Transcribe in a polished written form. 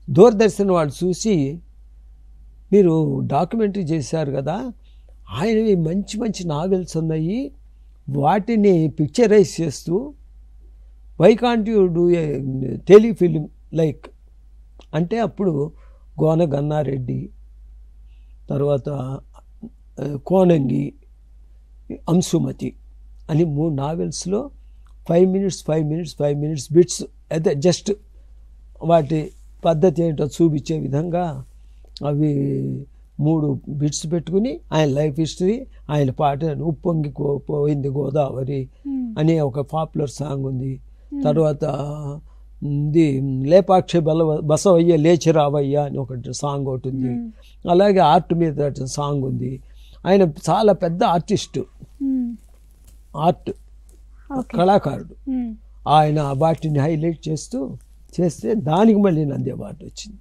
దూరదర్శన్ వాళ్ళు చూసి మీరు డాక్యుమెంటరీ చేశారు కదా, ఆయనవి మంచి మంచి నావెల్స్ ఉన్నాయి, వాటిని పిక్చరైజ్ చేస్తూ why can't you do a telefilm like అంటే అప్పుడు గోన గన్నారెడ్డి, తర్వాత కోనంగి, అంశుమతి అని 3 నావెల్స్లో 5 minutes బిట్స్ అయితే జస్ట్ వాటి పద్ధతి ఏంటో చూపించే విధంగా అవి 3 బిట్స్ పెట్టుకుని ఆయన లైఫ్ హిస్టరీ, ఆయన పాట ఉప్పొంగి పోయింది గోదావరి అనే ఒక పాపులర్ సాంగ్ ఉంది. తర్వాత ఇది లేపాక్షి బసవయ్య లేచి రావయ్య అని ఒకటి సాంగ్ ఒకటి ఉంది. అలాగే ఆర్ట్ మీద సాంగ్ ఉంది. ఆయన చాలా పెద్ద ఆర్టిస్టు, ఆర్ట్ కళాకారుడు. ఆయన వాటిని హైలైట్ చేస్తే దానికి మళ్ళీ నంది అవార్డు వచ్చింది.